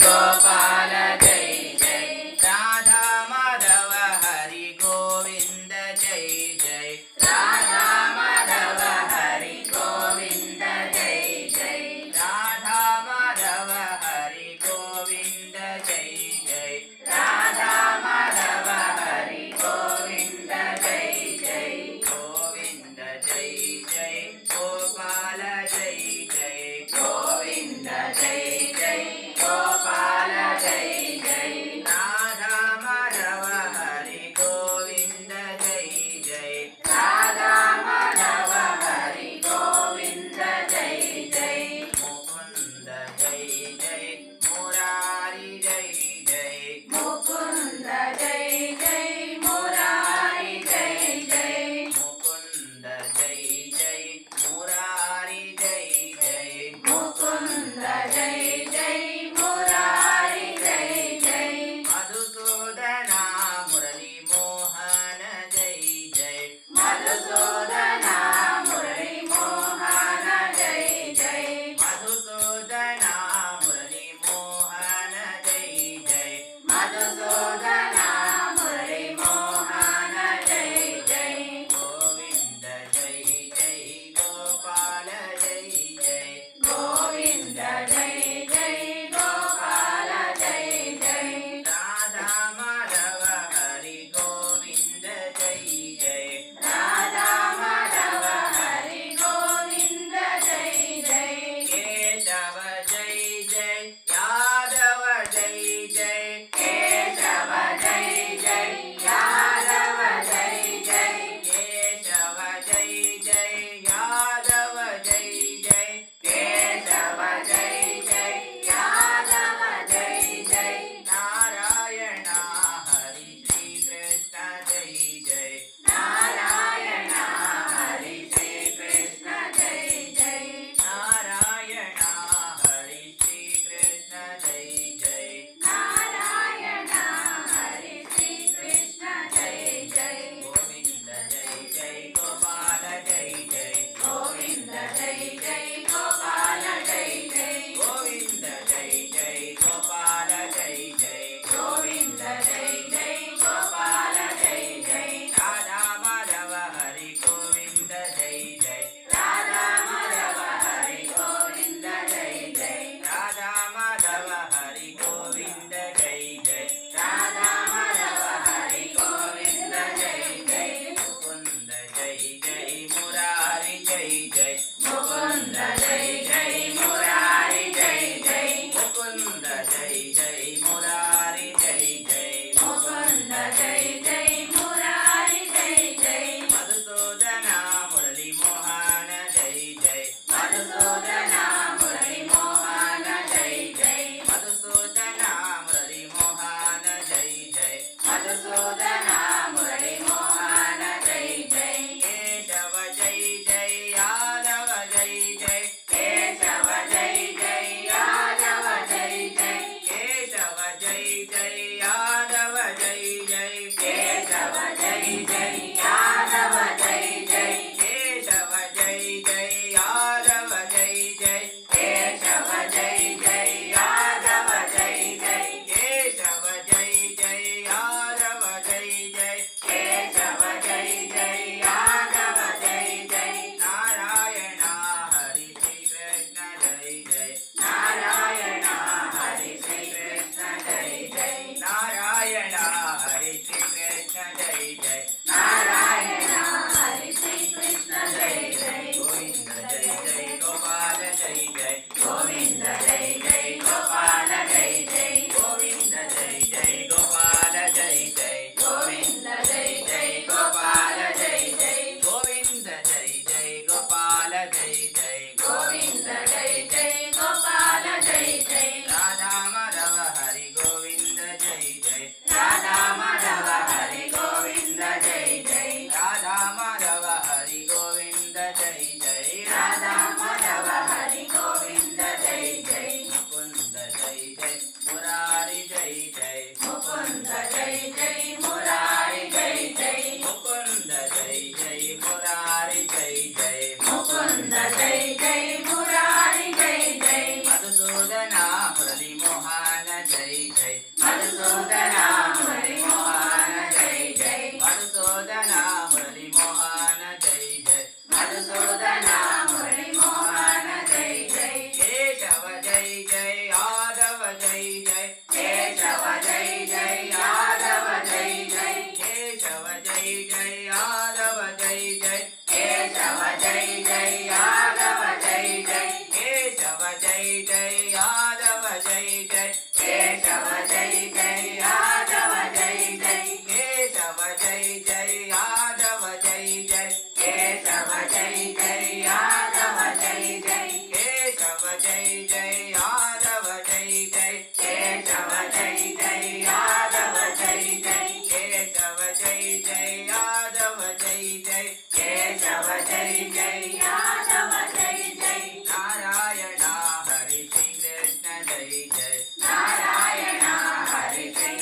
गोपाल जय जय राधा माधव हरि गोविंद जय जय राधा माधव हरि गोविंद जय जय राधा माधव हरि गोविंद जय जय राधा माधव हरि गोविंद जय जय गोविंद जय जय गोपाल जय जय गोविंद जय जय गोपाल जय जय राधा माधव हरि गोविंद जय जय राधा माधव हरि गोविंद जय जय मुकुंद जय जय मुरारी जय जय मुकुंद जय जय मुरारी जय जय मुकुंद जय जय मुरारी जय जय मुकुंद जय जय मुरारी जय जय मधुसूदना मुरली मोहन जय जय मधुसूदना मुरली मोहन जय जय मधुसूदना मुरली मोहन जय जय मधुसूदना मुरली मोहन जय जय गोविंद जय जय गोपाल जय जय गोविंद जय जय गोपाल जय जय राधा माधव हरि गोविंद जय जय राधा माधव हरि गोविंद जय जय केशव जय जय यादव जय जय केशव जय जय यादव जय जय केशव जय जय यादव जय जय केशव जय जय यादव जय जय नारायण हरि श्री कृष्ण जय जय नारायण हरि श्री कृष्ण जय जय नारायण हरि श्री कृष्ण जय जय नारायण हरि श्री कृष्ण जय जय गोविंद जय जय गोपाल जय जय गोविंद जय जय गोपाल जय जय गोविंद जय जय गोपाल जय जय गोविंद जय जय गोपाल जय जय राधा माधव हरि गोविंद जय जय राधा माधव हरि गोविंद जय जय राधा माधव हरि गोविंद जय जय राधा माधव हरि गोविंद जय जय मुकुंद जय जय मुरारी जय जय मुकुंद जय जय मुरारी जय जय मुकुंद जय जय मुरारी जय जय मुकुंद जय जय मुरारी जय जय मधुसूदना मुरली मोहन जय जय मधुसूदना मुरली मोहन जय जय मधुसूदना मुरली मोहन जय जय मधुसूदना मुरली मोहन जय जय केशव जय जय यादव जय जय केशव जय जय यादव जय जय केशव जय जय यादव जय जय केशव जय जय यादव जय जय केशव जय जय यादव जय जय केशव जय जय यादव जय जय केशव जय जय यादव जय जय केशव जय जय यादव जय जय नारायण हरि श्री कृष्ण जय जय नारायण हरि श्री कृष्ण जय जय नारायण हरि श्री कृष्ण जय जय नारायण हरि श्री कृष्ण जय जय गोविंद जय जय गोपाल जय जय गोविंद जय जय गोपाल जय जय गोविंद जय जय गोपाल जय जय गोविंद जय जय गोपाल जय जय गोविंद जय जय गोपाल जय जय गोविंद जय जय गोपाल जय जय राधा माधव हरि गोविंद जय जय राधा माधव हरि गोविंद जय जय राधा माधव हरि गोविंद जय जय राधा माधव हरि गोविंद जय जय मुकुंद जय जय मुरारी जय जय मुकुंद जय जय मुरारी जय जय मुकुंद जय जय मुरारी जय जय मुकुंद जय जय मुरारी जय जय मधुसूदना मुरली मोहन मधुसूदन मुरली मोहन जय जय मधुसूदन मुरली मोहन जय जय मधुसूदन मुरली मोहन जय जय केशव जय जय यादव जय जय केशव जय जय यादव जय जय केशव जय जय यादव जय जय केशव जय जय यादव जय जय केशव जय जय यादव जय जय केशव जय जय यादव जय जय केशव जय जय यादव जय जय केशव जय जय यादव जय जय केशव जय जय यादव जय जय केशव जय जय यादव जय जय केशव जय जय यादव जय जय केशव जय जय यादव जय जय नारायण हरि श्री कृष्ण जय जय नारायण हरि श्री